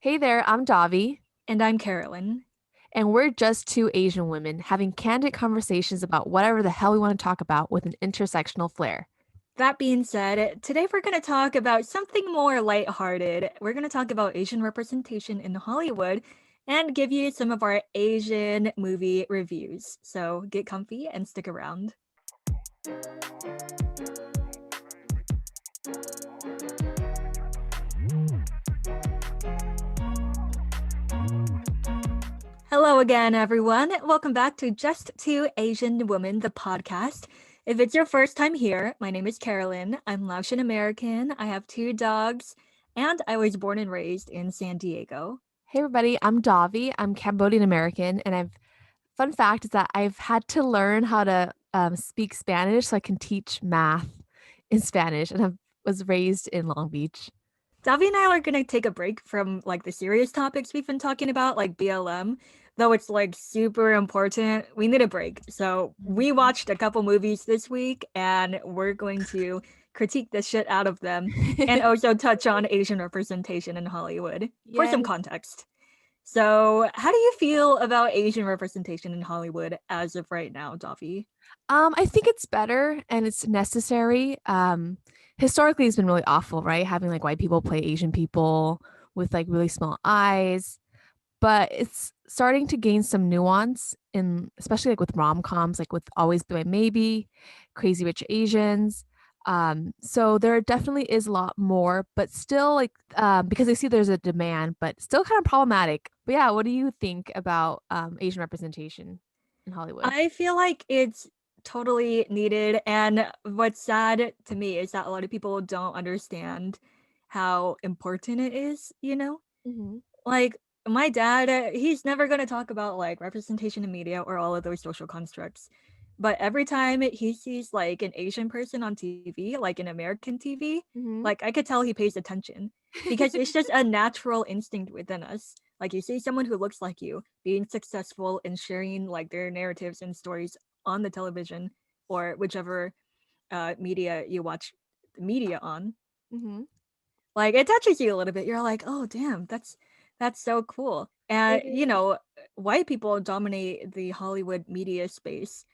Hey there, I'm Davy, And I'm Carolyn. and we're just two Asian women having candid conversations about whatever the hell we want to talk about with an intersectional flair. That being said, today we're going to talk about something more lighthearted. We're going to talk about Asian representation in Hollywood and give you some of our Asian movie reviews. So get comfy and stick around. Hello again, everyone. Welcome back to Just Two Asian Women, the podcast. If it's your first time here, my name is Carolyn. I'm Laotian American. I have two dogs, and I was born and raised in San Diego. Hey everybody, I'm Davi. I'm Cambodian American, and I've fun fact is that I've had to learn how to speak Spanish so I can teach math in Spanish, and I was raised in Long Beach. Davi and I are gonna take a break from like the serious topics we've been talking about, like BLM, though it's like super important. We need a break. So we watched a couple movies this week and we're going to critique the shit out of them and also touch on Asian representation in Hollywood for some Yes. context. So how do you feel about Asian representation in Hollywood as of right now, Davi? I think it's better and it's necessary. Historically, it's been really awful, right? Having like white people play Asian people with like really small eyes, but it's starting to gain some nuance in, especially like with rom-coms, like with Always Be My Maybe, Crazy Rich Asians. So there definitely is a lot more, but still like because I see there's a demand, but still kind of problematic. But yeah, what do you think about Asian representation in Hollywood? I feel like it's totally needed. And what's sad to me is that a lot of people don't understand how important it is? Hmm. Like, my dad, he's never going to talk about like representation in media or all of those social constructs. But every time he sees like an Asian person on TV, like an American TV, Hmm. like I could tell he pays attention because it's just a natural instinct within us. Like you see someone who looks like you being successful and sharing like their narratives and stories on the television or whichever media you watch the media on. Hmm. Like it touches you a little bit. You're like, oh damn, that's so cool. And It is. white people dominate the Hollywood media space.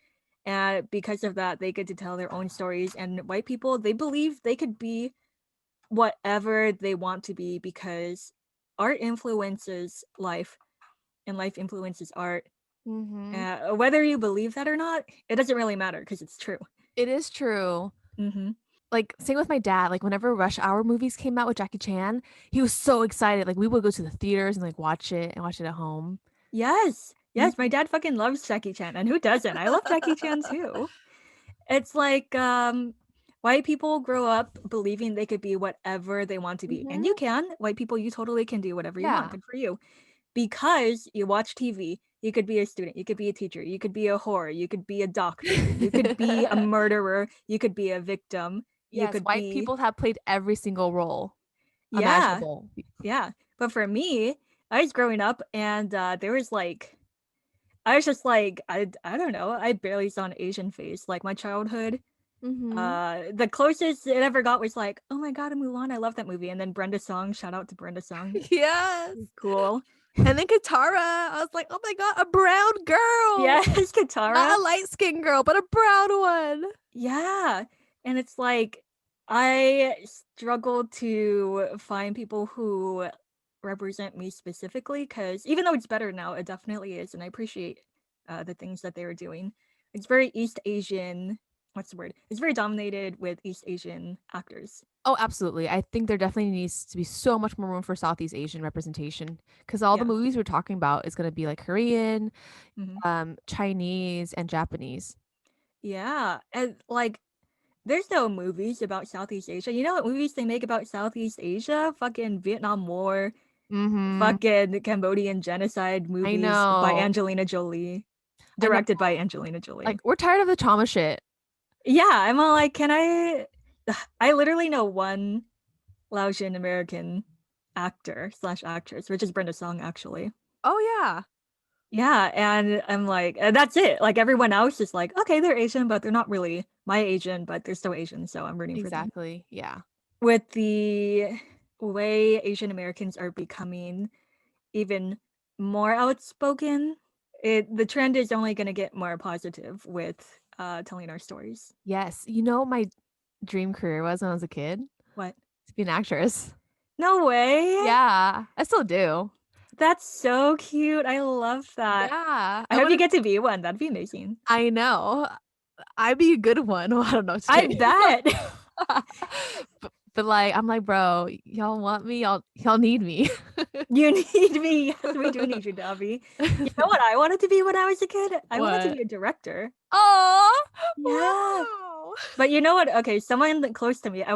And because of that, they get to tell their own stories. And white people, they believe they could be whatever they want to be because art influences life and life influences art. Hmm. Whether you believe that or not, it doesn't really matter because it's true. It is true. Mm-hmm. Like same with my dad. Like whenever Rush Hour movies came out with Jackie Chan, he was so excited. Like we would go to the theaters and like watch it at home. Yes, yes, my Mhm. dad fucking loves Jackie Chan, and who doesn't? I love Jackie Chan too. It's like white people grow up believing they could be whatever they want to be. And you Mhm. can. White people, you totally can do whatever you want. Yeah. Good for you. Because you watch TV, you could be a student, you could be a teacher, you could be a whore, you could be a doctor, you could be a murderer, you could be a victim, you Yes, could white be people have played every single role yeah, imaginable. yeah. But for me, I was growing up and there was like I was just like I don't know, I barely saw an Asian face. Like my childhood, Hmm. the closest it ever got was like, "Oh my god, a Mulan, I love that movie." And then Brenda Song, shout out to Brenda Song. Yes. Cool. And then Katara, I was like, oh my God, a brown girl. Yes, Not Katara. a light skinned girl, but a brown one. Yeah. And it's like I struggle to find people who represent me specifically because even though it's better now, it definitely is, and I appreciate the things that they were doing. It's very East Asian. What's the word? It's very dominated with East Asian actors. Oh, absolutely. I think there definitely needs to be so much more room for Southeast Asian representation because all the Yeah. movies we're talking about is going to be like Korean, Hmm. Chinese, and Japanese. Yeah. And like, there's no movies about Southeast Asia. You know what movies they make about Southeast Asia? Fucking Vietnam War, Mm-hmm. fucking Cambodian genocide I movies by know. Angelina Jolie, I know. directed by Angelina Like, Jolie. we're tired of the trauma shit. Yeah, I'm all like, can I? I literally know one Laotian American actor slash actress, which is Brenda Song, actually. Oh, yeah. Yeah, and I'm like, that's it. Like everyone else is like, okay, they're Asian, but they're not really my Asian, but they're still Asian, so I'm rooting for them. Exactly. Yeah. With the way Asian Americans are becoming even more outspoken, the trend is only going to get more positive with telling our stories. Yes. You know, my dream career was when I was a kid What? to be an actress. No way! Yeah, I still do. That's so cute. I love that. Yeah, I hope you get to be one. That'd be amazing. I know. I'd be a good one. Well, I don't know. Just I kidding. bet. But like, I'm like, bro, y'all want me? Y'all need me. You need me. Yes, we do need you, Davy. You know what I wanted to be when I was a kid? I wanted to What? be a director. Oh, Yeah. wow. But you know what? Okay, someone close to me, I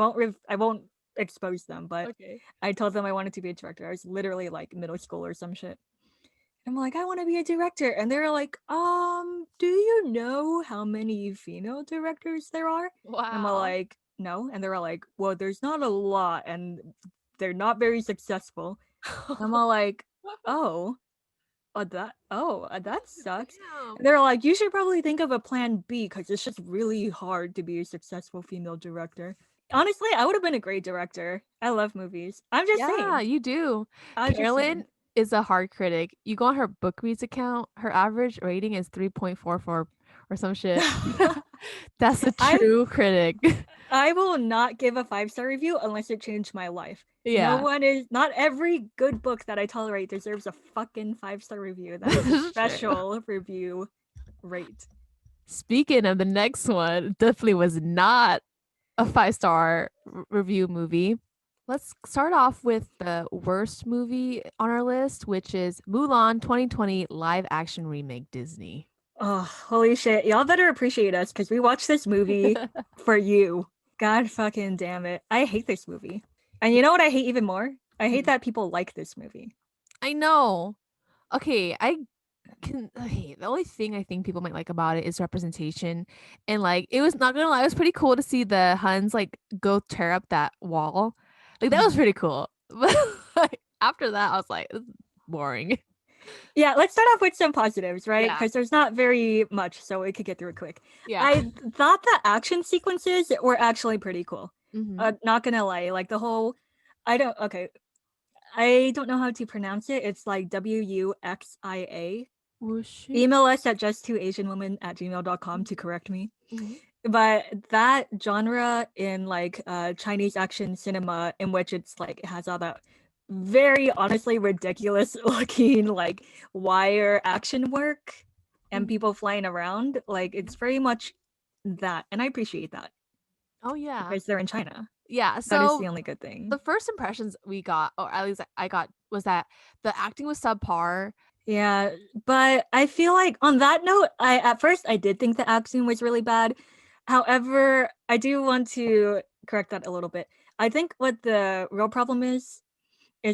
won't expose them, but Okay. I told them I wanted to be a director. I was literally like middle school or some shit. I'm like, I want to be a director. And they're like, do you know how many female directors there are? And I'm Wow. like, no. And they're all like, well, there's not a lot and they're not very successful. And I'm all like, oh, that sucks. Damn. And they're like, you should probably think of a plan B because it's just really hard to be a successful female director. Honestly, I would have been a great director. I love movies. I'm just Yeah, saying. you do. I'm just Carolyn saying. is a hard critic. You go on her Bookreads account, her average rating is 3.44 or some shit. That's a I true critic. I will not give a 5-star review unless it changed my life. Yeah. Not every good book that I tolerate deserves a fucking 5-star review. That is a This is true. special review rate. Speaking of the next one, definitely was not a 5-star review movie. Let's start off with the worst movie on our list, which is Mulan 2020 live action remake Disney. Oh, holy shit. Y'all better appreciate us because we watched this movie for you. God fucking damn it. I hate this movie. And you know what I hate even more? I hate Mhm. that people like this movie. I know. Okay, okay, the only thing I think people might like about it is representation. And like it was not gonna lie, it was pretty cool to see the Huns like go tear up that wall. Like that was Mhm. pretty cool. But like after that, I was like, this is boring. Yeah, let's start off with some positives, right? Yeah. Because there's not very much, so we could get through it quick. Yeah. I thought the action sequences were actually pretty cool. Hmm. Not gonna lie, like the whole, okay, I don't know how to pronounce it. It's like WUXIA. Whooshy. Email us at justtwoasianwomen@gmail.com to correct me. Hmm. But that genre in like Chinese action cinema in which it's like it has all that very honestly ridiculous looking like wire action work and Hmm. people flying around, like it's very much that, and I appreciate that Oh yeah. because they're in China. Yeah. That is So the only good thing. the first impressions we got, or at least I got, was that the acting was subpar. Yeah, but I feel like on that note, I at first I did think the acting was really bad. However, I do want to correct that a little bit. I think what the real problem is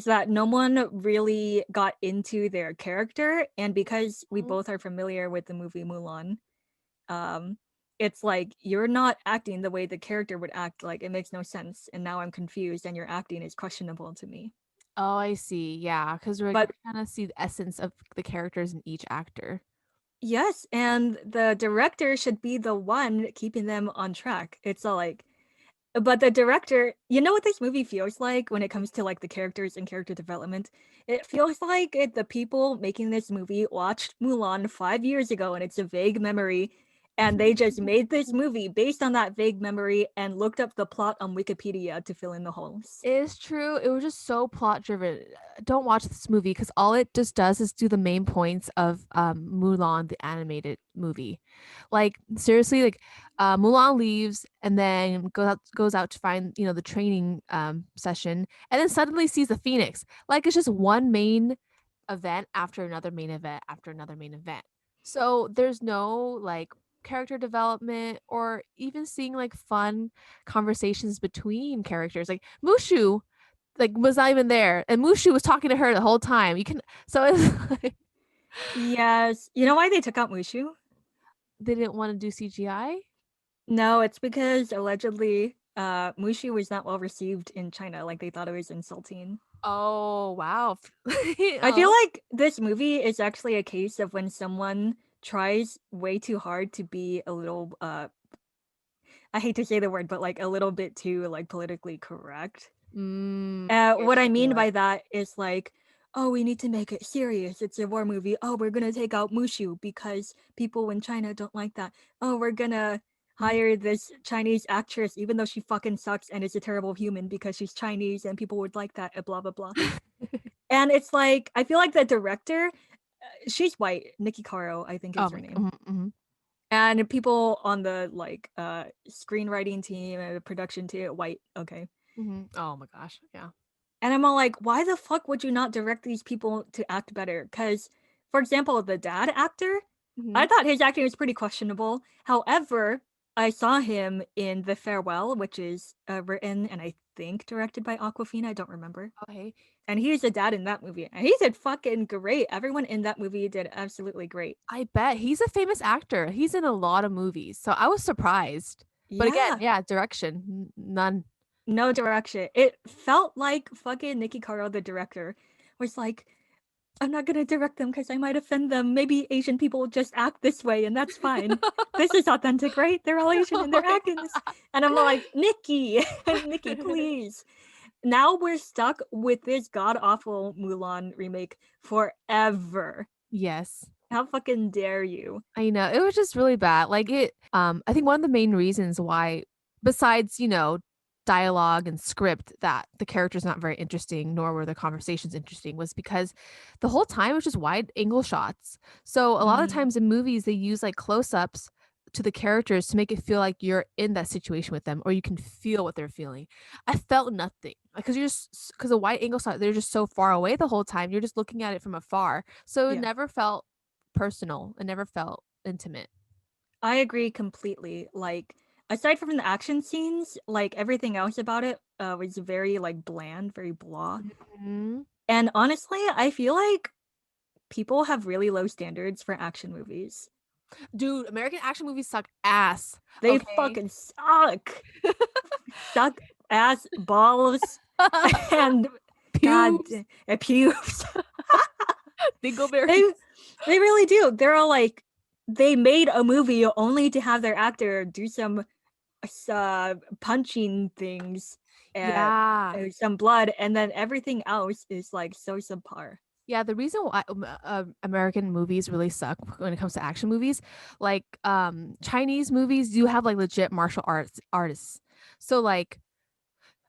that no one really got into their character, and because we Mhm. both are familiar with the movie Mulan, it's like you're not acting the way the character would act. Like it makes no sense, and now I'm confused, and your acting is questionable to me. Oh, I see. Yeah, because we're But trying to see the essence of the characters in each actor. yes, and the director should be the one keeping them on track. It's all like, but the director, you know what this movie feels like when it comes to like the characters and character development? It feels like the people making this movie watched Mulan 5 years ago and it's a vague memory. And they just made this movie based on that vague memory and looked up the plot on Wikipedia to fill in the holes. It is true. It was just so plot driven. Don't watch this movie because all it just does is do the main points of Mulan, the animated movie. Like seriously, like Mulan leaves and then goes out to find the training session, and then suddenly sees the Phoenix. Like it's just one main event after another main event after another main event. So there's no like character development or even seeing like fun conversations between characters. Like Mushu like was not even there and Mushu was talking to her the whole time. You can so it's like Yes. You know why they took out Mushu? they didn't want to do CGI. No, it's because allegedly Mushu was not well received in China. Like they thought it was insulting. Oh wow. I feel Oh. like this movie is actually a case of when someone tries way too hard to be a little I hate to say the word, but like a little bit too like politically correct. What I mean What? by that is like, oh, we need to make it serious. It's a war movie. Oh, we're gonna take out Mushu because people in China don't like that. Oh, we're gonna hire this Chinese actress, even though she fucking sucks and is a terrible human because she's Chinese and people would like that, blah blah blah. And it's like, I feel like the director, she's white, Nikki Caro, I think Oh is her my name. god. And people on the like screenwriting team and the production team, white, okay. Oh my gosh. Yeah. And I'm all like, why the fuck would you not direct these people to act better? Because, for example, the dad actor, Hmm. I thought his acting was pretty questionable. However, I saw him in The Farewell, which is written and I think directed by Aquafina. I don't remember. Okay. And he's the dad in that movie. And he did fucking great. Everyone in that movie did absolutely great. I bet he's a famous actor. He's in a lot of movies. So I was surprised. But again, Yeah, yeah, direction, none. no direction. It felt like fucking Nikki Caro, the director, was like, I'm not gonna direct them because I might offend them. Maybe Asian people just act this way, and that's fine. This is authentic, right? They're all Asian Oh and they're my acting this. And I'm like, god. Nikki, Nikki, please. Now we're stuck with this god awful Mulan remake forever. Yes. How fucking dare you? I know. It was just really bad. Like it I think one of the main reasons why besides, dialogue and script that the character's not very interesting nor were the conversations interesting was because the whole time it was just wide angle shots. So a lot of Mm, times in movies they use like close-ups to the characters to make it feel like you're in that situation with them or you can feel what they're feeling. I felt nothing. Because you're just because a wide angle shot, they're just so far away the whole time. You're just looking at it from afar. So it yeah, never felt personal. It never felt intimate. I agree completely. Like, aside from the action scenes, like everything else about it was very like bland, very blah. Mhm. And honestly, I feel like people have really low standards for action movies. Dude, American action movies suck ass. They Okay. fucking suck. Suck ass balls and god Pubes, pubes. they dingleberries. they really do. They're all like, they made a movie only to have their actor do some punching things and Yeah. some blood, and then everything else is like so subpar. Yeah, the reason why American movies really suck when it comes to action movies, like Chinese movies do have like legit martial arts artists. So like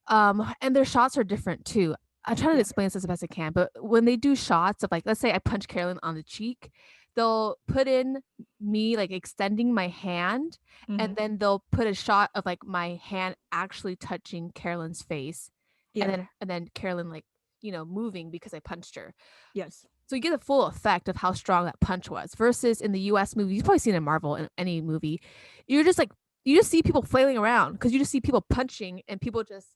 and their shots are different too. I'm trying to Yeah. explain this as best I can, but when they do shots of like, let's say I punch Carolyn on the cheek, they'll put in me like extending my hand, and Hmm. then they'll put a shot of like my hand actually touching Carolyn's face, and Yeah. then Carolyn like moving because I punched her. Yes. So you get the full effect of how strong that punch was. Versus in the U.S. movie, you've probably seen it in Marvel in any movie, you're just like you just see people flailing around because you just see people punching and people just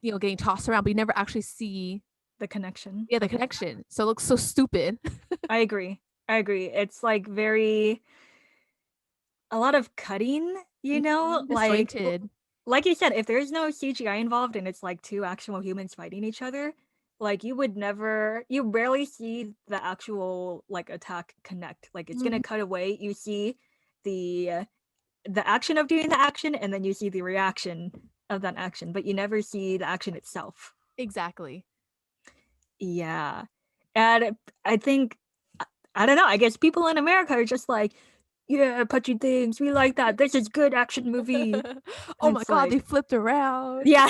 getting tossed around, but you never actually see The connection. yeah the Okay. connection. So it looks so stupid. I agree. I agree. It's like very, a lot of cutting, Disjointed. like you said, if there's no CGI involved and it's like two actual humans fighting each other, like you rarely see the actual like attack connect. Like it's Mhm. gonna cut away. You see the the action of doing the action, and then you see the reaction of that action, but you never see the action itself. Exactly. Yeah. And I think, I don't know, I guess people in America are just like, yeah, punchy things. We like that. This is good action movie. Oh And my it's god, they like, flipped around. yeah.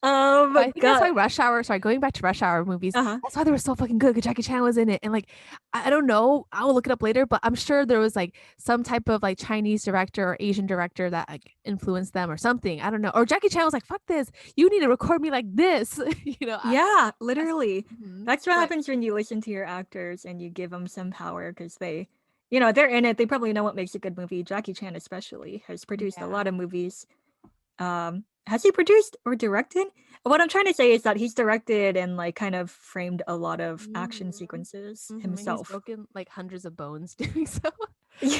But I think that's God. why Rush Hour, sorry, going back to Rush Hour movies, Uh-huh. that's why they were so fucking good because Jackie Chan was in it. And like, I don't know, I will look it up later, but I'm sure there was like some type of like Chinese director or Asian director that like influenced them or something. I don't know. Or Jackie Chan was like, fuck this, you need to record me like this. Yeah, That's, literally. mhm. That's what But happens when you listen to your actors and you give them some power because they, they're in it. They probably know what makes a good movie. Jackie Chan, especially, has produced a yeah. lot of movies. Has he produced or directed? What I'm trying to say is that he's directed and like kind of framed a lot of action Mhm. sequences Mhm. He's himself. broken like hundreds of bones doing so. Yeah.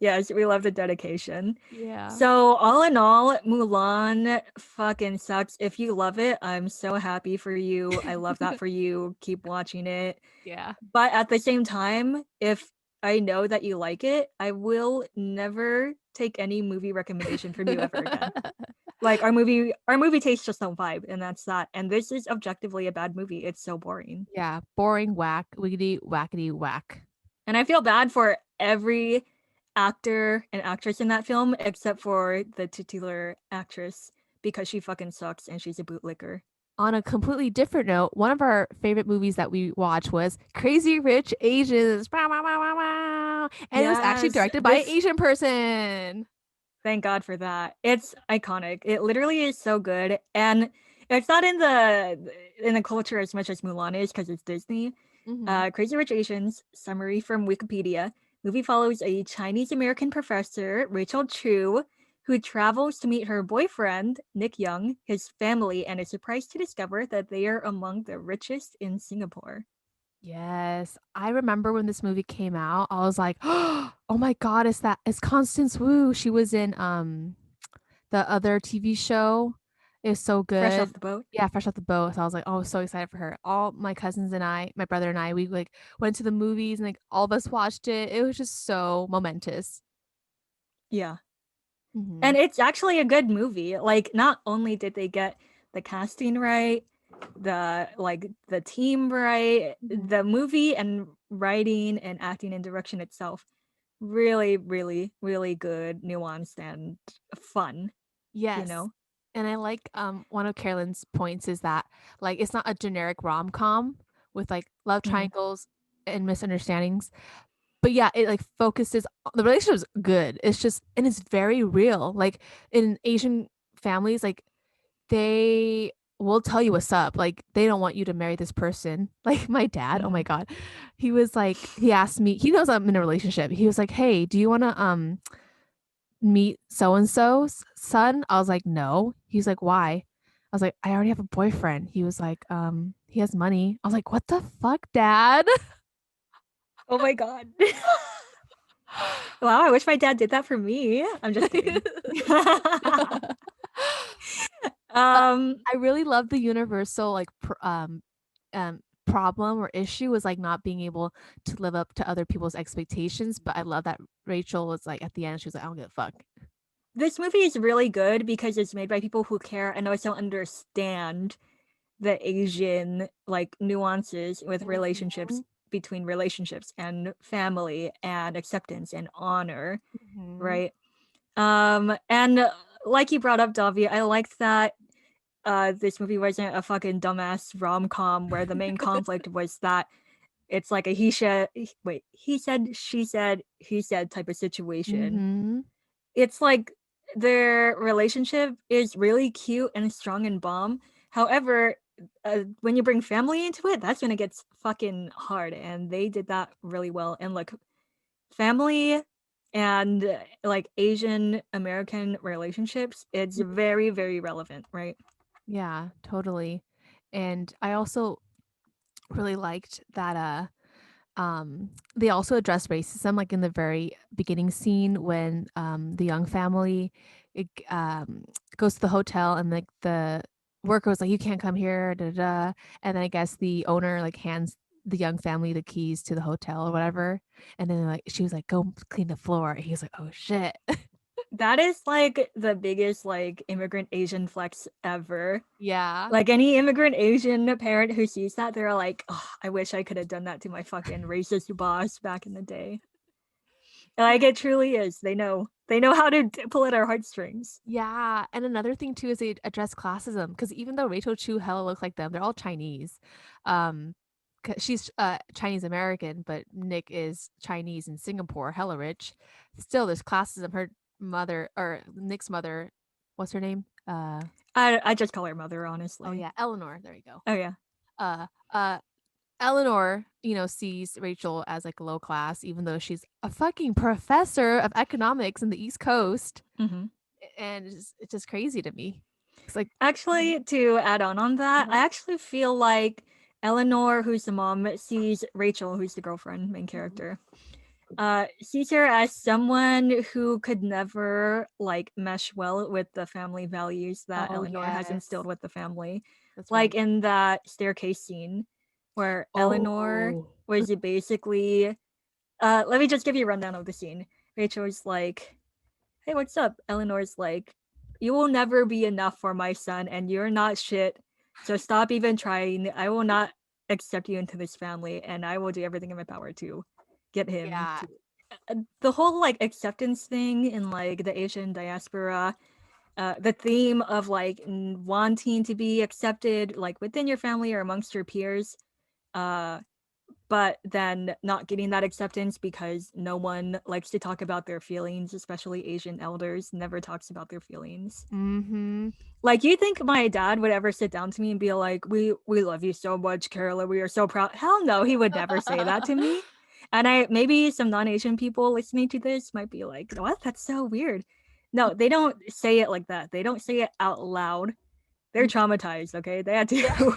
Yes, we love the dedication. Yeah. So all in all, Mulan fucking sucks. If you love it, I'm so happy for you. I love that for you. Keep watching it. Yeah. But at the same time, if I know that you like it, I will never take any movie recommendation from you ever again. Like our movie tastes just don't vibe, and that's that. And this is objectively a bad movie. It's so boring. Yeah, boring, whack, wiggity, whackity, whack. And I feel bad for every actor and actress in that film except for the titular actress because she fucking sucks and she's a bootlicker. On a completely different note, one of our favorite movies that we watched was Crazy Rich Asians. Bow, bow, bow, bow, bow. And it was actually Yes, directed by an this Asian person. thank God for that. It's iconic. It literally is so good. And it's not in the culture as much as Mulan is because it's Disney. Hmm. Crazy Rich Asians, summary from Wikipedia. Movie follows a Chinese American professor, Rachel Chu, who travels to meet her boyfriend, Nick Young, his family, and is surprised to discover that they are among the richest in Singapore. Yes, I remember when this movie came out, I was like, "Oh my God, it's Constance Wu. She was in the other TV show. It was so Fresh off good. the boat. Yeah, Fresh Off the Boat." So I was like, "Oh, so excited for her." All my cousins and I, my brother and I, we like went to the movies and like all of us watched it. It was just so momentous. Yeah. Hmm. And it's actually a good movie. Like, not only did they get the casting right, the team right, Hmm. the movie and writing and acting and direction itself really, really, really good, nuanced, and fun, you Yes. know? And I like one of Carolyn's points is that like it's not a generic rom-com with like love Mhm. triangles and misunderstandings. But yeah, it like focuses the relationship is good. It's just and it's very real. Like in Asian families, like they will tell you what's up. Like they don't want you to marry this person. Like my dad, oh my Mhm. God. He was like, he asked me, he knows I'm in a relationship. He was like, "Hey, do you wanna meet so and so's son?" I was like, "No." He's like, "Why?" I was like, "I already have a boyfriend." He was like, he has money." I was like, "What the fuck, dad?" Oh my god. Wow, I wish my dad did that for me. I'm just kidding. But um, I really love the universal like problem or issue was like not being able to live up to other people's expectations. But I love that Rachel was like at the end, she was like, "I don't give a fuck." this movie is really good because it's made by people who care and also understand the Asian like nuances with relationships Mhm. between relationships and family and acceptance and honor, Mhm. right? And like you brought up, Davi, I liked that this movie wasn't a fucking dumbass rom-com where the main conflict was that it's like a he said, she said, he said type of situation. Mhm. It's like their relationship is really cute and strong and bomb. However, when you bring family into it, that's when it gets fucking hard. And they did that really well. And like family and like Asian American relationships, it's very, very relevant, right? Yeah, totally. And I also really liked that they also address racism like in the very beginning scene when the young family it, goes to the hotel and like the worker was like, "You can't come here," da, da, da. And then I guess the owner like hands the young family the keys to the hotel or whatever, and then like she was like, "Go clean the floor," and he was like, "Oh shit." That is like the biggest like immigrant Asian flex ever. Yeah. Like any immigrant Asian parent who sees that, they're like, oh, I wish I could have done that to my fucking racist boss back in the day. Like it truly is. They know how to pull at our heartstrings. Yeah, and another thing too is they address classism because even though Rachel Chu hella looks like them, they're all Chinese. Um, 'Cause she's Chinese American, but Nick is Chinese in Singapore, hella rich. Still, there's classism. Her mother or Nick's mother, what's her name? I just call her mother, Oh honestly. yeah, Eleanor. There we go. Oh yeah. Uh, uh, Eleanor, sees Rachel as like low class, even though she's a fucking professor of economics in the East Coast. Hmm. And it's just crazy to me. It's like, Actually, to add on that, I uh-huh. actually feel like Eleanor, who's the mom, sees Rachel, who's the girlfriend, main Mhm. character, sees her as someone who could never like mesh well with the family values that Oh Eleanor has yes, instilled with the family. that's Like right. in that staircase scene where Eleanor Oh, was basically let me just give you a rundown of the scene. Rachel's like, "Hey, what's up?" Eleanor's like, you will never be enough for my son, and you're not shit. So stop even trying. I will not accept you into this family, and I will do everything in my power to get him Yeah. to the whole like acceptance thing in like the Asian diaspora, the theme of like wanting to be accepted like within your family or amongst your peers, uh but then not getting that acceptance because no one likes to talk about their feelings, especially Asian elders never talks about their feelings. Mm-hmm. Like, you think my dad would ever sit down to me and be like, we love you so much, Carolyn, we are so proud? Hell no, he would never say that to me. And I maybe some non-Asian people listening to this might be like, what? That's so weird. No, they don't say it like that. They don't say it out loud. They're traumatized, okay? They had Yeah. to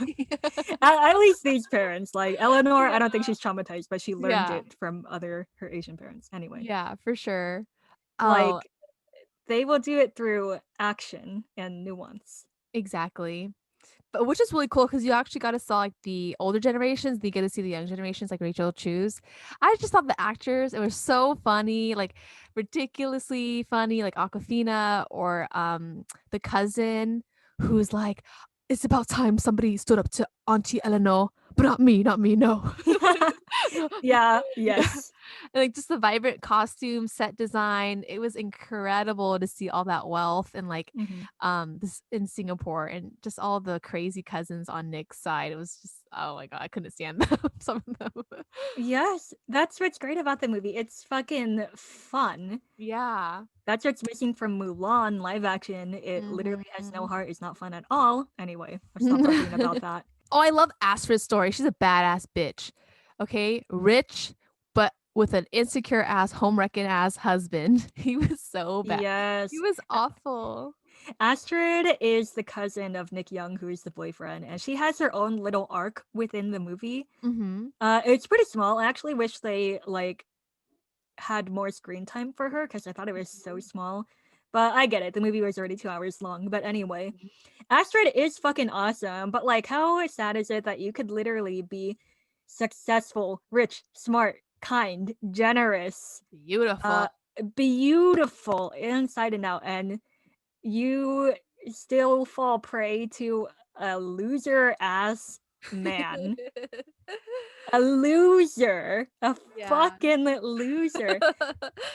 at least these parents. Like Eleanor, I don't think she's traumatized, but she learned Yeah. it from her Asian parents. Anyway, Yeah, for sure. Oh, like they will do it through action and nuance. exactly. But which is really cool because you actually got to saw like the older generations, then you get to see the young generations like Rachel choose. I just thought the actors, it was so funny, like ridiculously funny, like Aquafina or the cousin who's like, it's about time somebody stood up to Auntie Eleanor, but not me, no. Yeah, Yeah. yes. And, like just the vibrant costume set design, it was incredible to see all that wealth and like Mhm. this in Singapore and just all the crazy cousins on Nick's side. It was just oh my god, I couldn't stand them, some of them. Yes, that's what's great about the movie. It's fucking fun. Yeah. That's what's missing from Mulan live action. It literally has no Mhm. heart. It's not fun at all. Anyway, I'll stop talking about that. Oh, I love Astrid's story. She's a badass bitch. Okay, rich, but with an insecure ass, home wrecking ass husband. He was so bad. He Yes. was awful. Astrid is the cousin of Nick Young, who is the boyfriend, and she has her own little arc within the movie. Hmm. It's pretty small. I actually wish they like had more screen time for her because I thought it was so small. But I get it. The movie was already 2 hours long. But anyway, Astrid is fucking awesome. But like, how sad is it that you could literally be successful, rich, smart, kind, generous, uh, Beautiful. beautiful inside and out, and you still fall prey to a loser ass man. A loser. A Yeah. fucking loser.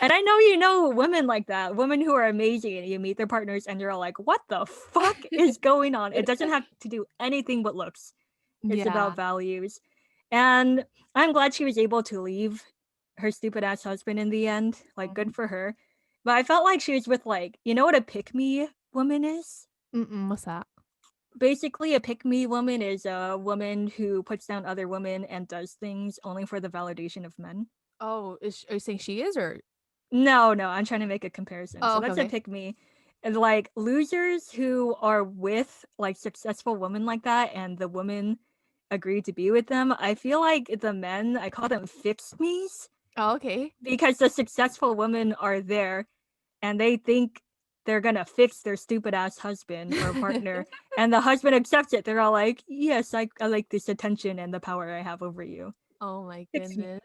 And I know you know women like that, women who are amazing, and you meet their partners and you're all like, what the fuck is going on? It doesn't have to do anything but looks. It's Yeah. about values. And I'm glad she was able to leave her stupid ass husband in the end. Like, good for her. But I felt like she was with like, you know what a pick me woman is? Mm-mm, what's that? Basically, a pick me woman is a woman who puts down other women and does things only for the validation of men. Oh, are you saying she is or No, no, I'm trying to make a comparison. oh So okay, that's a okay. pick me. And like losers who are with like successful women like that and the women agree to be with them, I feel like the men, I call them fix me's Oh, okay. because the successful women are there and they think they're gonna fix their stupid ass husband or partner and the husband accepts it. They're all like, yes, I like this attention and the power I have over you. Oh my Fix me. goodness.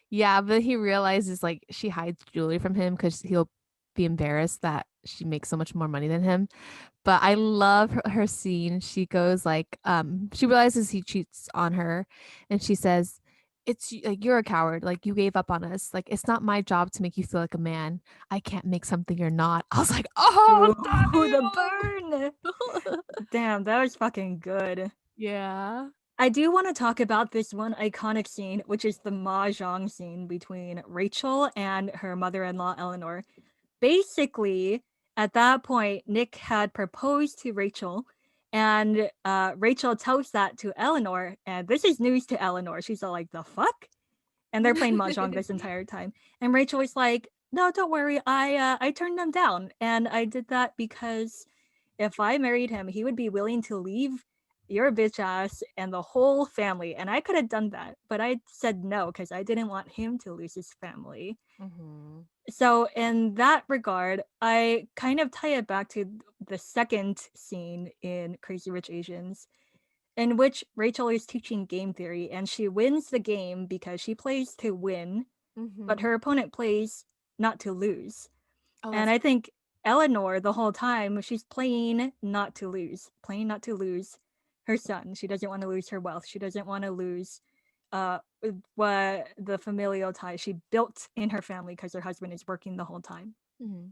Yeah, but he realizes like she hides jewelry from him because he'll be embarrassed that she makes so much more money than him. But I love her scene. She goes like, she realizes he cheats on her, and she says, like you're a coward. Like you gave up on us. Like it's not my job to make you feel like a man. I can't make something you're not. I was like, oh Ooh, the burn. damn. Damn, that was fucking good. Yeah. I do want to talk about this one iconic scene, which is the mahjong scene between Rachel and her mother-in-law Eleanor. Basically, at that point, Nick had proposed to Rachel, and Rachel tells that to Eleanor, and this is news to Eleanor. She's all like, "The fuck?" And they're playing mahjong this entire time, and Rachel was like, "No, don't worry. I turned them down, and I did that because if I married him, he would be willing to leave your bitch ass and the whole family. And I could have done that, but I said no because I didn't want him to lose his family. Hmm. So, in that regard, I kind of tie it back to the second scene in Crazy Rich Asians, in which Rachel is teaching game theory and she wins the game because she plays to win, but Hmm. her opponent plays not to lose. Oh, And that's I think Eleanor, the whole time, she's playing not to lose her son. She doesn't want to lose her wealth. She doesn't want to lose uh what the familial tie she built in her family because her husband is working the whole time. Mhm.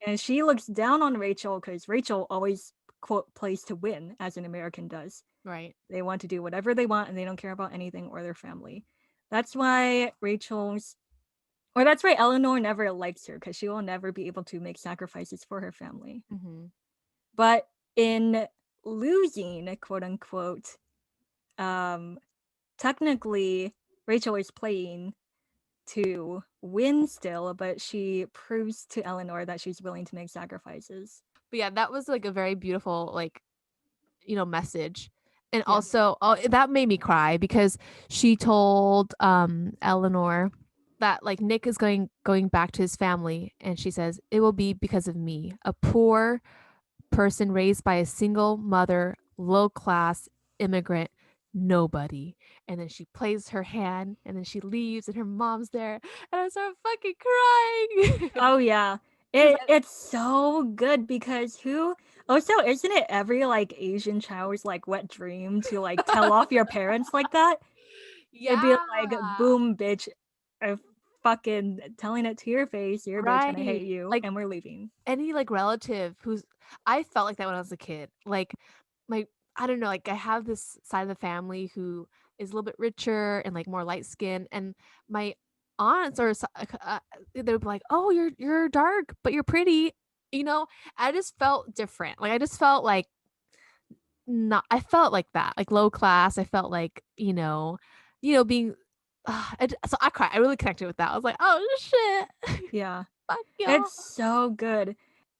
And she looks down on Rachel because Rachel always quote plays to win, as an American does. Right. They want to do whatever they want and they don't care about anything or their family. That's why that's why Eleanor never likes her, because she will never be able to make sacrifices for her family. Mhm. But in losing, quote unquote, um, technically Rachel is playing to win still, but she proves to Eleanor that she's willing to make sacrifices. But yeah, that was like a very beautiful like, message. And Yeah. also, oh, that made me cry because she told Eleanor that like Nick is going back to his family, and she says it will be because of me, a poor person raised by a single mother, low class immigrant nobody. And then she plays her hand, and then she leaves, and her mom's there, and I start fucking crying. Oh yeah. 'Cause It's so good because who also isn't it every like Asian child's like wet dream to like tell off your parents like that? It'd be yeah, like boom bitch, fucking telling it to your face, you're a bitch and I right. hate you Like and we're leaving. any like relative who's I felt like that when I was a kid. Like my I don't know, like I have this side of the family who is a little bit richer and like more light skinned, and my aunts they would be like, "Oh, you're dark, but you're pretty." You know, I just felt different. Like I just felt like not I felt like that, like low class. I felt like, being so I cried. I really connected with that. I was like, "Oh shit. Yeah. Fuck y'all." It's so good.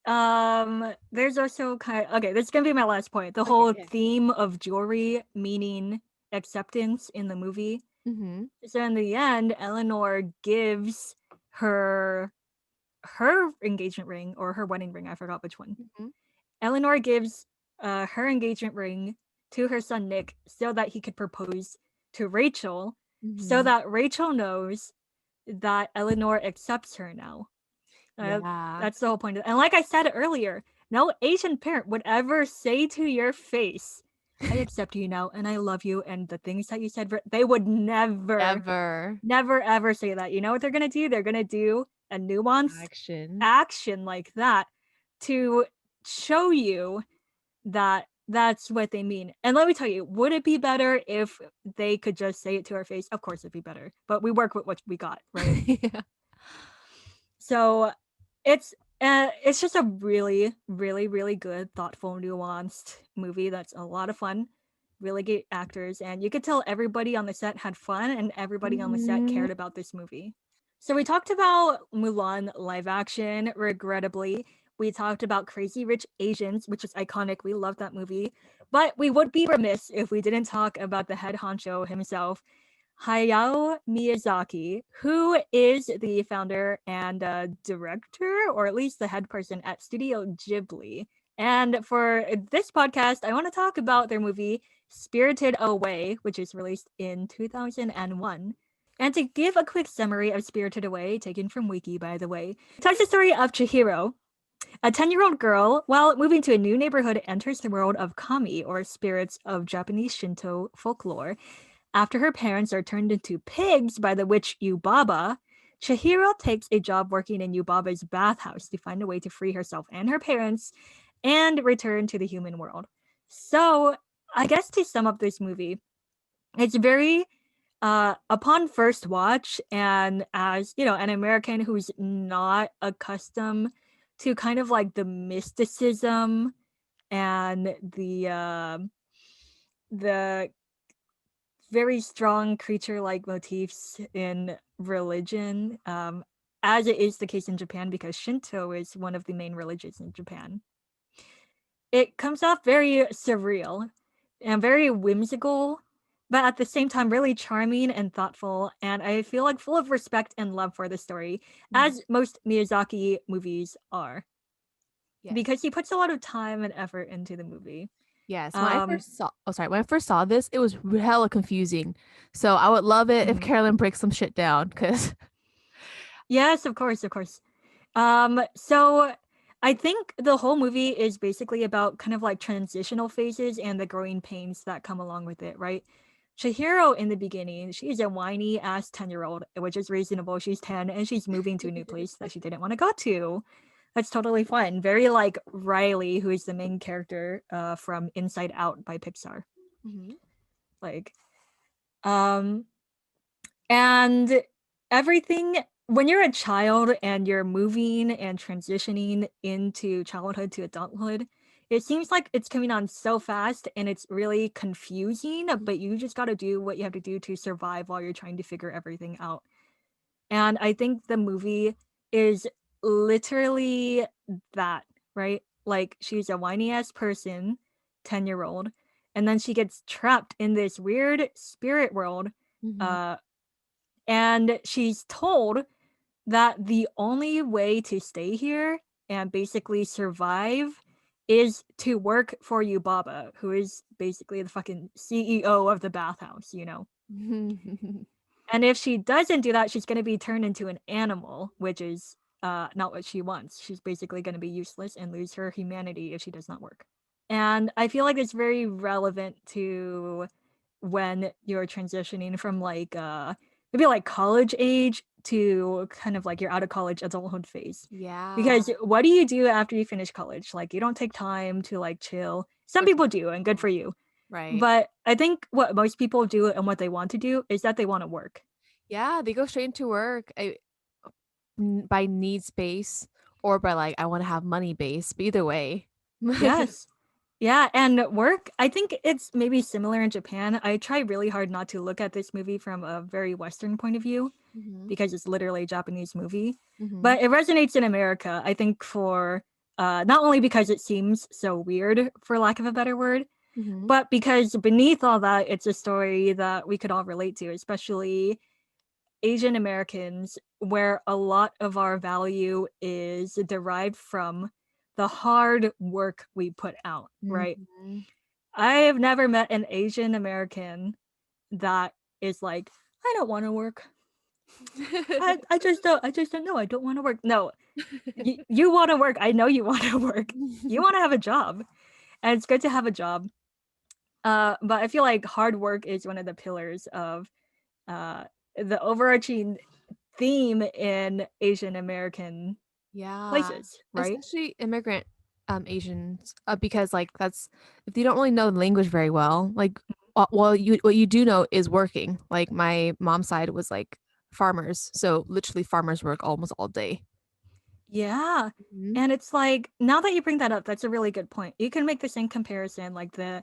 There's also okay, this is gonna be my last point. The Okay, whole okay. theme of jewelry meaning acceptance in the movie. Mhm. So in the end, Eleanor gives her her engagement ring or her wedding ring, I forgot which one. Mhm. Eleanor gives her engagement ring to her son Nick so that he could propose to Rachel, so Mhm. that Rachel knows that Eleanor accepts her now. Uh, Yeah. that's the whole point. And like I said earlier, no Asian parent would ever say to your face, I accept you now and I love you. And the things that you said, they would never, Never. never, ever say that. You know what they're going to do? They're going to do a nuanced Action. action like that to show you that that's what they mean. And let me tell you, would it be better if they could just say it to our face? Of course it'd be better. But we work with what we got, right? Yeah. So it's just a really, really, really good, thoughtful, nuanced movie that's a lot of fun. Really great actors, and you could tell everybody on the set had fun and everybody on the set Mhm. cared about this movie. So we talked about Mulan live action, regrettably. We talked about Crazy Rich Asians, which is iconic. We love that movie. But we would be remiss if we didn't talk about the head honcho himself, Hayao Miyazaki, who is the founder and director, or at least the head person at Studio Ghibli. And for this podcast, I want to talk about their movie Spirited Away, which is released in 2001. And to give a quick summary of Spirited Away, taken from Wiki, by the way, it tells the story of Chihiro, a 10-year-old girl, while moving to a new neighborhood, enters the world of kami, or spirits of Japanese Shinto folklore. After her parents are turned into pigs by the witch Yubaba, Chihiro takes a job working in Yubaba's bathhouse to find a way to free herself and her parents and return to the human world. So, I guess to sum up this movie, it's very upon first watch, and as you know, an American who's not accustomed to kind of like the mysticism and the very strong creature like motifs in religion, as it is the case in Japan, because Shinto is one of the main religions in Japan. It comes off very surreal and very whimsical, but at the same time, really charming and thoughtful. And I feel like full of respect and love for the story, Mhm. as most Miyazaki movies are, Yes. because he puts a lot of time and effort into the movie. Yes. Um, When I first saw this, it was hella confusing. So I would love it if mhm. Carolyn breaks some shit down, because Yes, of course, of course. So I think the whole movie is basically about kind of like transitional phases and the growing pains that come along with it, right? Chihiro in the beginning, she's a whiny ass 10-year-old, which is reasonable. She's 10 and she's moving to a new place that she didn't want to go to. That's totally fine. Very like Riley, who is the main character from Inside Out by Pixar. Mhm. Like, um, and everything when you're a child and you're moving and transitioning into childhood to adulthood, it seems like it's coming on so fast and it's really confusing, but you just got to do what you have to do to survive while you're trying to figure everything out. And I think the movie is literally that, right? Like she's a whiny ass person, 10-year-old, and then she gets trapped in this weird spirit world. Mhm. Uh, and she's told that the only way to stay here and basically survive is to work for Yubaba, who is basically the fucking CEO of the bathhouse, you know? Mhm. And if she doesn't do that, she's going to be turned into an animal, which is not what she wants. She's basically going to be useless and lose her humanity if she does not work. And I feel like it's very relevant to when you're transitioning from like maybe like college age to kind of like your out of college adulthood phase. Yeah. Because what do you do after you finish college? Like you don't take time to like chill. Some Go to people do, and good for you. right. But I think what most people do and what they want to do is that they want to work. Yeah, they go straight into work. By needs base or by like I want to have money base. But either way. Yes. Yeah, and work, I think it's maybe similar in Japan. I try really hard not to look at this movie from a very Western point of view Mhm. because it's literally a Japanese movie. Mhm. But it resonates in America, I think, for not only because it seems so weird, for lack of a better word, Mhm. but because beneath all that, it's a story that we could all relate to, especially Asian Americans, where a lot of our value is derived from the hard work we put out, right? Mhm. I have never met an Asian American that is like, I don't want to work. I just don't know. I don't want to work. No, you want to work. I know you want to work. You want to have a job. And it's good to have a job. But I feel like hard work is one of the pillars of uh the overarching theme in Asian American Yeah, places, right? especially immigrant Asians because like that's if you don't really know the language very well, like well you what you do know is working. Like my mom's side was like farmers, so literally farmers work almost all day. Yeah. Mhm. And it's like now that you bring that up, that's a really good point. You can make the same comparison like the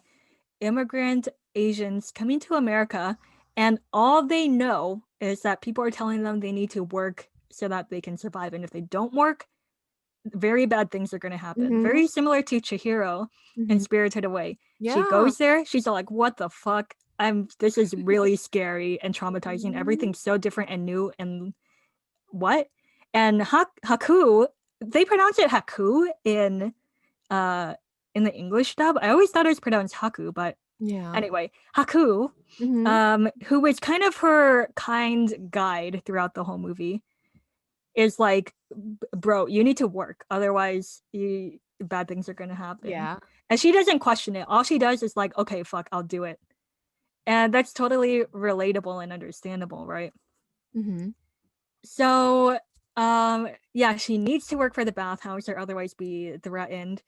immigrant Asians coming to America and all they know is that people are telling them they need to work so that they can survive and if they don't work, very bad things are going to happen. Mhm. Very similar to Chihiro in Mhm. Spirited Away. She Yeah. goes there, she's all like, "What the fuck? This is really scary and traumatizing. Mhm. Everything's so different and new and what?" And Haku, they pronounce it Haku uh in the English dub. I always thought it was pronounced Haku, but Yeah. anyway, Haku, Mhm. who was kind of her kind guide throughout the whole movie, is like, bro, you need to work, otherwise bad things are gonna happen. Yeah. And she doesn't question it. All she does is like, okay, fuck, I'll do it. And that's totally relatable and understandable, right? Mhm. So, yeah, she needs to work for the bathhouse or otherwise be threatened.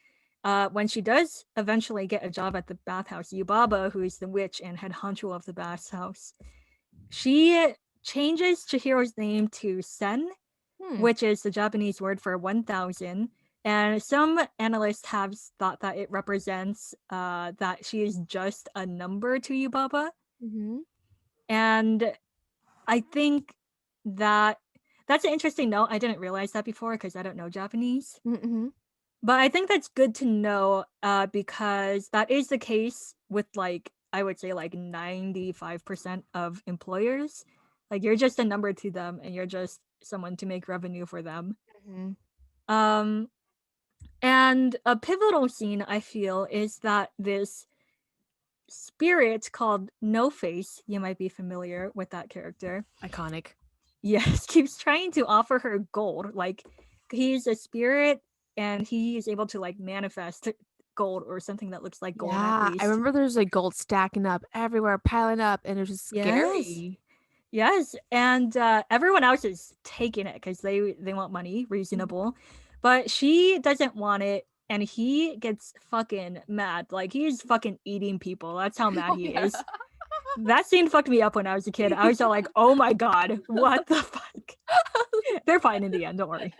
When she does eventually get a job at the bathhouse, Yubaba, who is the witch and head honcho of the bathhouse, she changes Chihiro's name to Sen, Hmm. which is the Japanese word for 1000. And some analysts have thought that it represents that she is just a number to Yubaba. Mhm. And I think that that's an interesting note. I didn't realize that before because I don't know Japanese. Mhm. But I think that's good to know because that is the case with like, I would say like 95% of employers. Like you're just a number to them and you're just someone to make revenue for them. Mhm. Um, and a pivotal scene I feel is that this spirit called No Face, you might be familiar with that character, Iconic. yes, keeps trying to offer her gold. Like he's a spirit and he is able to like manifest gold or something that looks like gold at Yeah, I least. remember there's like gold stacking up everywhere, piling up, and it was just Yes. scary. Yes, and everyone else is taking it because they want money, reasonable, but she doesn't want it, and he gets fucking mad. Like he's fucking eating people. That's how mad Oh he yeah. is. That scene fucked me up when I was a kid. I was all like, "Oh my god, what the fuck?" They're fine in the end. Don't worry.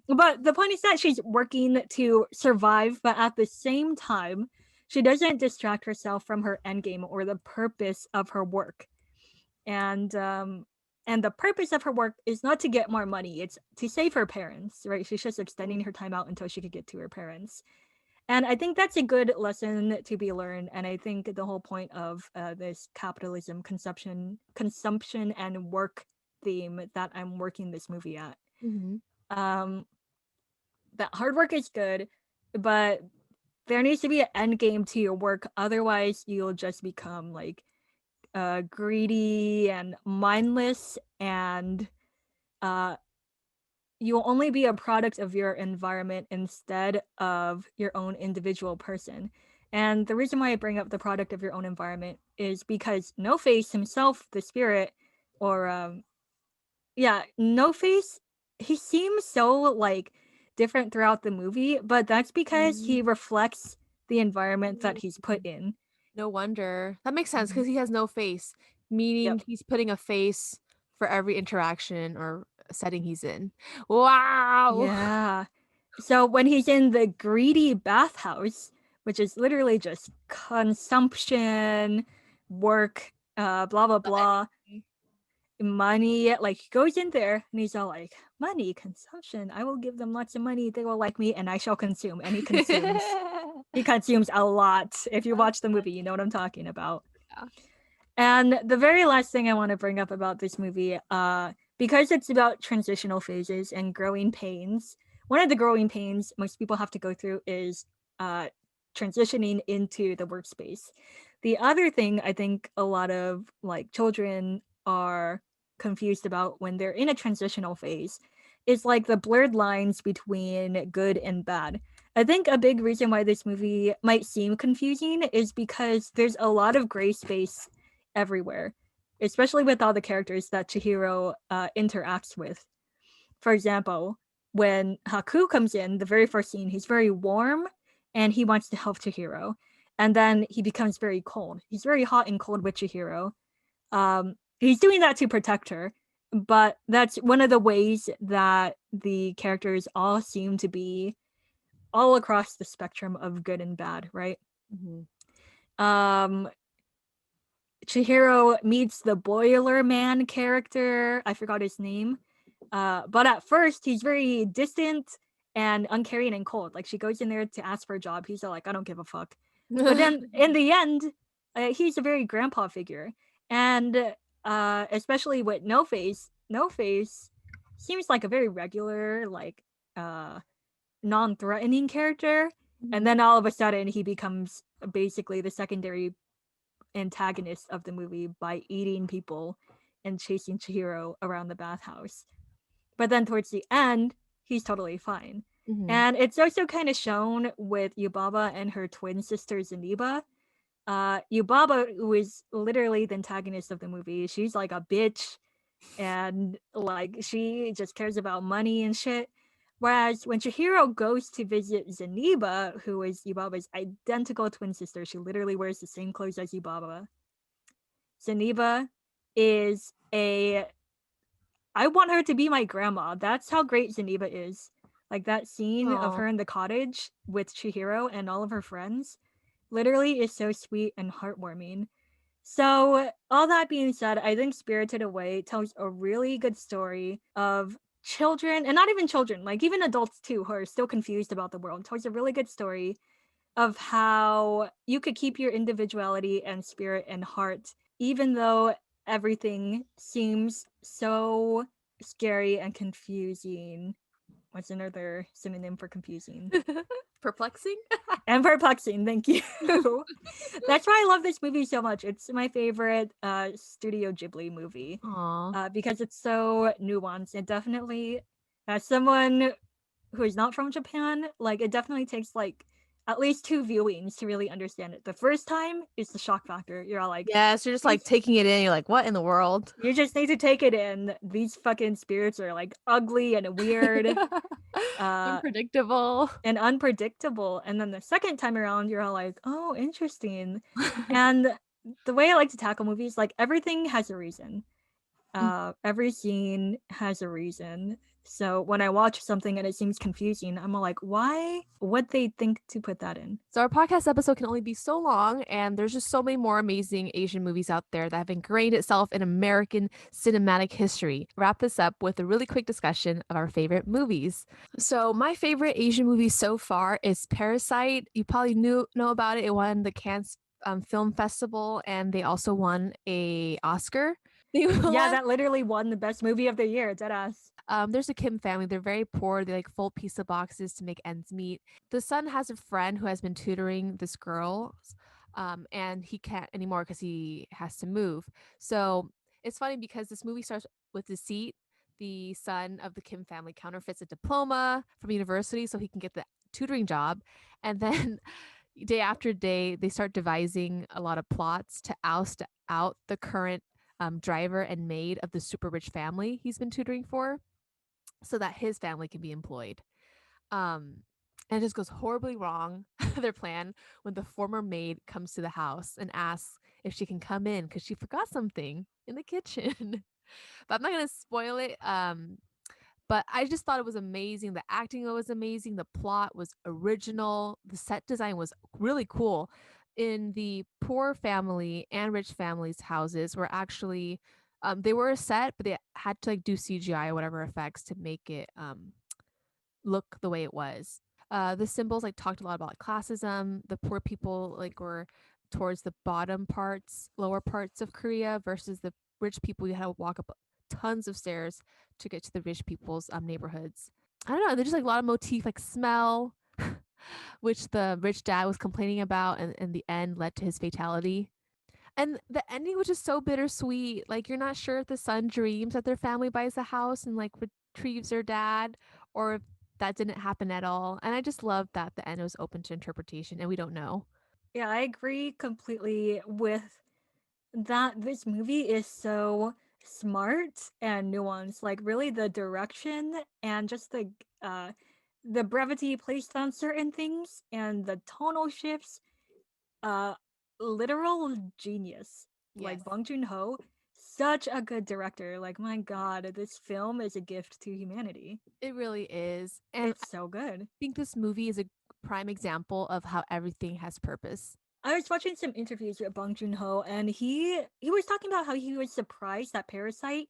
But the point is that she's working to survive, but at the same time, she doesn't distract herself from her endgame or the purpose of her work. And the purpose of her work is not to get more money, it's to save her parents, right? She's just extending her time out until she could get to her parents. And I think that's a good lesson to be learned, and I think the whole point of this capitalism, consumption and work theme that I'm working this movie at, Mhm. um that hard work is good, but there needs to be an end game to your work, otherwise you'll just become like greedy and mindless, and uh, you'll only be a product of your environment instead of your own individual person. And the reason why I bring up the product of your own environment is because No Face himself, the spirit, or yeah, No Face, he seems so like different throughout the movie, but that's because he reflects the environment that he's put in. No wonder. That makes sense Mhm. because he has no face, Yep. meaning he's putting a face for every interaction or setting he's in. Wow. Yeah. So when he's in the greedy bathhouse, which is literally just consumption, work, blah blah The blah, enemy. money, like he goes in there and he's all like, money, consumption, I will give them lots of money, they will like me, and I shall consume. And he consumes. He consumes a lot. If you That's watch the movie, you funny. know what I'm talking about. Yeah. And the very last thing I want to bring up about this movie, because it's about transitional phases and growing pains, one of the growing pains most people have to go through is uh, transitioning into the workspace. The other thing I think a lot of like children are confused about when they're in a transitional phase is like the blurred lines between good and bad. I think a big reason why this movie might seem confusing is because there's a lot of gray space everywhere, especially with all the characters that Chihiro interacts with. For example, when Haku comes in, the very first scene, he's very warm and he wants to help Chihiro. And then he becomes very cold. He's very hot and cold with Chihiro. He's doing that to protect her, but that's one of the ways that the characters all seem to be all across the spectrum of good and bad, right? Mhm. Um, Chihiro meets the Boiler Man character. I forgot his name. But at first, he's very distant and uncaring and cold. Like she goes in there to ask for a job. He's all like, I don't give a fuck. But then in the end, he's a very grandpa figure. And especially with No Face, No Face seems like a very regular, like non threatening character. And Mhm. then all of a sudden, he becomes basically the secondary antagonist of the movie by eating people and chasing Chihiro around the bathhouse. But then towards the end, he's totally fine. Mhm. And it's also kind of shown with Yubaba and her twin sister Zaniba. Yubaba, who is literally the antagonist of the movie, she's like a bitch and like she just cares about money and shit. Whereas when Chihiro goes to visit Zaniba, who is Yubaba's identical twin sister, she literally wears the same clothes as Yubaba. Zaniba is a I want her to be my grandma. That's how great Zaniba is. Like that scene of Aw. her in the cottage with Chihiro and all of her friends literally is so sweet and heartwarming. So, all that being said, I think Spirited Away tells a really good story of children, and not even children, like even adults too, who are still confused about the world. Tells a really good story of how you could keep your individuality and spirit and heart, even though everything seems so scary and confusing. What's another synonym for confusing? Perplexing? And perplexing, thank you. That's why I love this movie so much. It's my favorite Studio Ghibli movie Aw. because it's so nuanced. And definitely, as someone who is not from Japan, like it definitely takes like at least 2 viewings to really understand it. The first time is the shock factor. You're all like, Yes, you're just like these taking it in. You're like, what in the world? you just need to take it in. These fucking spirits are like ugly and weird, uh, Unpredictable. and unpredictable. And then the second time around, you're all like, oh, interesting. And the way I like to tackle movies, like everything has a reason. Every scene has a reason. So when I watch something and it seems confusing, I'm all like, why would they think to put that in? So our podcast episode can only be so long, and there's just so many more amazing Asian movies out there that have ingrained itself in American cinematic history. Wrap this up with a really quick discussion of our favorite movies. So my favorite Asian movie so far is Parasite. You probably know about it. It won the Cannes Film Festival, and they also won a Oscar. They Yeah, won that literally won the best movie of the year, deadass. there's a Kim family. They're very poor. They like fold pizza boxes to make ends meet. The son has a friend who has been tutoring this girl, and he can't anymore because he has to move. So it's funny because this movie starts with deceit. The son of the Kim family counterfeits a diploma from university so he can get the tutoring job, and then day after day they start devising a lot of plots to oust out the current driver and maid of the super rich family he's been tutoring for so that his family can be employed. Um, and it just goes horribly wrong, their plan, when the former maid comes to the house and asks if she can come in because she forgot something in the kitchen. But I'm not going to spoil it. But I just thought it was amazing. The acting was amazing. The plot was original. The set design was really cool. In the poor family and rich families' houses were actually they were a set, but they had to like do CGI or whatever effects to make it look the way it was. The symbols like talked a lot about like classism. The poor people like were towards the bottom parts, lower parts of Korea versus the rich people. You had to walk up tons of stairs to get to the rich people's neighborhoods. I don't know. There's just like a lot of motif like smell, which the rich dad was complaining about, and in the end led to his fatality. And the ending was just so bittersweet. Like you're not sure if the son dreams that their family buys a house and like retrieves their dad, or if that didn't happen at all. And I just love that the end was open to interpretation and we don't know. Yeah, I agree completely with that. This movie is so smart and nuanced. Like really the direction and just the brevity placed on certain things and the tonal shifts, uh literal genius. Like Yes, Bong Joon-ho, such a good director. Like my god, this film is a gift to humanity. it really is. And It's so good. think this movie is a prime example of how everything has purpose. I was watching some interviews with Bong Joon-ho, and he was talking about how he was surprised that Parasite,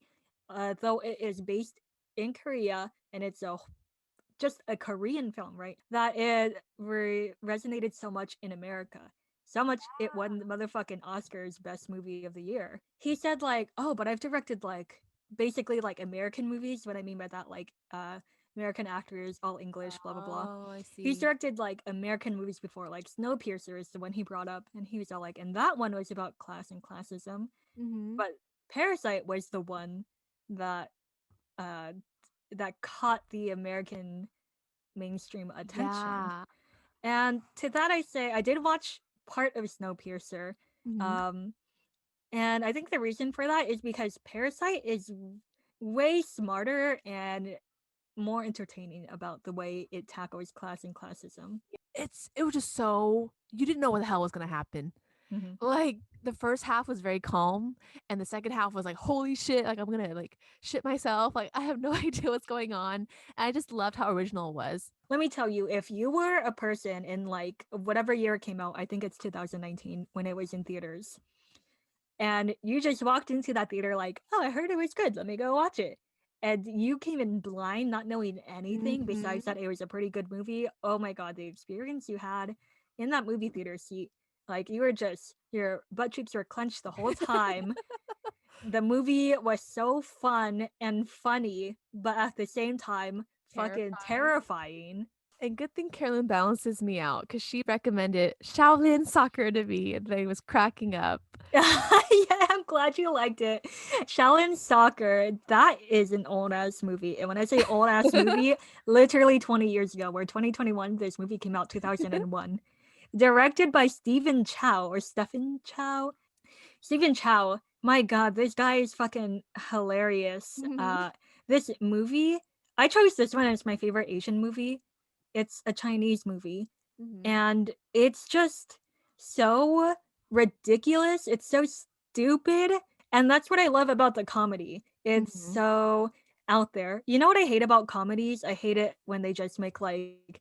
though it is based in Korea and it's just a Korean film, right? That it resonated so much in America. So much it won the motherfucking Oscars best movie of the year. He said like, "Oh, but I've directed like basically like American movies." What I mean by that, like American actors, all English, blah blah blah. Oh, I He's see. directed like American movies before, like Snowpiercer is the one he brought up, and he was all like, and that one was about class and classism. Mm-hmm. But Parasite was the one that uh that caught the American mainstream attention. Yeah. And to that I say I did watch part of Snowpiercer. Mm-hmm. Um and I think the reason for that is because Parasite is way smarter and more entertaining about the way it tackles class and classism. It was just so you didn't know what the hell was gonna happen. Mhm. Like the first half was very calm and the second half was like holy shit, like I'm gonna like shit myself, like I have no idea what's going on. And I just loved how original it was. Let me tell you, if you were a person in like whatever year it came out, I think it's 2019 when it was in theaters, and you just walked into that theater like, oh, I heard it was good, let me go watch it. And you came in blind, not knowing anything besides Mm-hmm. that it was a pretty good movie. Oh my god, the experience you had in that movie theater seat. Like you were just your butt cheeks were clenched the whole time. The movie was so fun and funny, but at the same time, fucking Terrifying. terrifying. And good thing Carolyn balances me out because she recommended Shaolin Soccer to me and I was cracking up. Yeah, I'm glad you liked it. Shaolin Soccer, that is an old ass movie. And when I say old ass movie, literally 20 years ago, where 2021, this movie came out 2001. Directed by Stephen Chow or Stephen Chow. Stephen Chow, my god, this guy is fucking hilarious. Hmm. This movie, I chose this one as my favorite Asian movie. It's a Chinese movie Hmm. and it's just so ridiculous. It's so stupid, and that's what I love about the comedy. It's Hmm. so out there. You know what I hate about comedies? I hate it when they just make like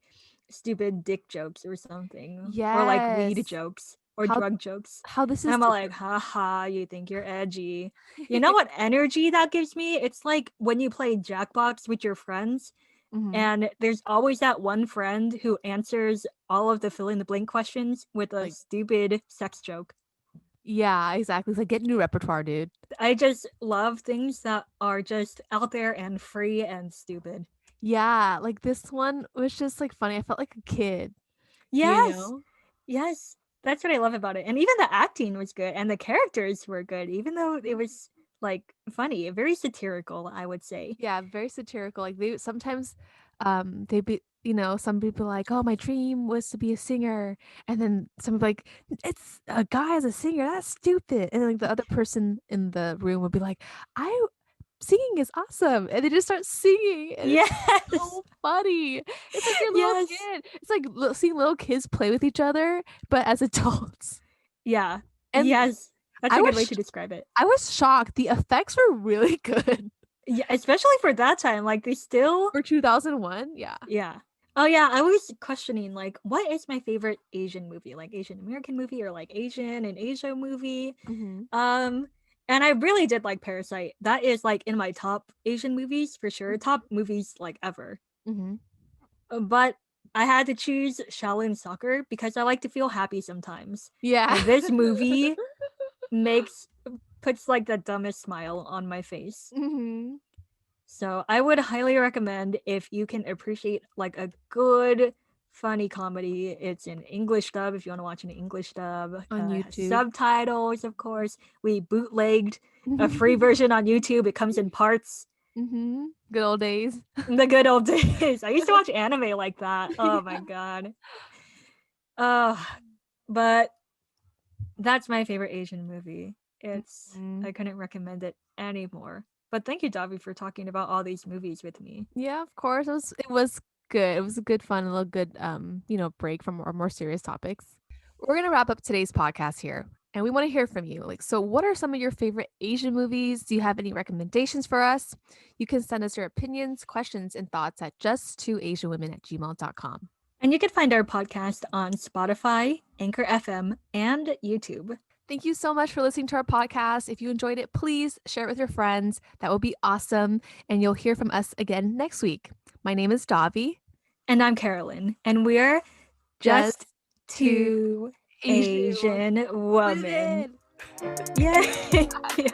stupid dick jokes or something, or like weed Yes. jokes or How drug jokes. how this And is I'm all like, different. haha, you think you're edgy. You know what energy that gives me? It's like when you play Jackbox with your friends Hmm. and there's always that one friend who answers all of the fill in the blank questions with a Like, stupid sex joke. yeah, exactly. It's like get new repertoire, dude. I just love things that are just out there and free and stupid. Yeah, like this one was just like funny. I felt like a kid, you Yes, know? yes, that's what I love about it. And even the acting was good and the characters were good, even though it Mhm. was like funny, very satirical, I would say. Yeah, very satirical. Like they sometimes they be some people like, "Oh, my dream was to be a singer." And then some like, "It's a guy as a singer. That's stupid." And then, like the other person in the room would be like, "I singing is awesome." And they just start singing and it's Yes, so funny. It's like your little yes, kid. It's like seeing little kids play with each other but as adults. yeah, And yes. That's I a good was way sh- to describe it. I was shocked. The effects were really good Yeah, especially for that time, like they still for 2001. Yeah. yeah. Oh yeah, I was questioning like what is my favorite Asian movie? Like Asian American movie or like Asian and Asia movie? Mhm. Um and I really did like Parasite. That is like in my top Asian movies for sure. Top movies like ever. Mhm. But I had to choose Shaolin Soccer because I like to feel happy sometimes. Yeah. And this movie makes puts like the dumbest smile on my face. Mhm. So I would highly recommend if you can appreciate like a good funny comedy. It's in English dub if you want to watch an English dub. On It has YouTube. subtitles, of course. We bootlegged a free version on YouTube. It comes in parts. Mhm. Good old days. The good old days. I used to watch anime like that. Oh my god. Uh, but that's my favorite Asian movie. It's Mhm. I couldn't recommend it anymore. But thank you, Davi, for talking about all these movies with me. Yeah, of course. It was good. It was a good fun, a little good break from our more serious topics. We're gonna wrap up today's podcast here. And we want to hear from you. Like, so what are some of your favorite Asian movies? Do you have any recommendations for us? You can send us your opinions, questions, and thoughts at justtwoasianwomen@gmail.com. And you can find our podcast on Spotify, Anchor FM, and YouTube. Thank you so much for listening to our podcast. If you enjoyed it, please share it with your friends. That would be awesome. And you'll hear from us again next week. My name is Davi. And I'm Carolyn, and we're just Just two two Asian Asian women. women. Yay!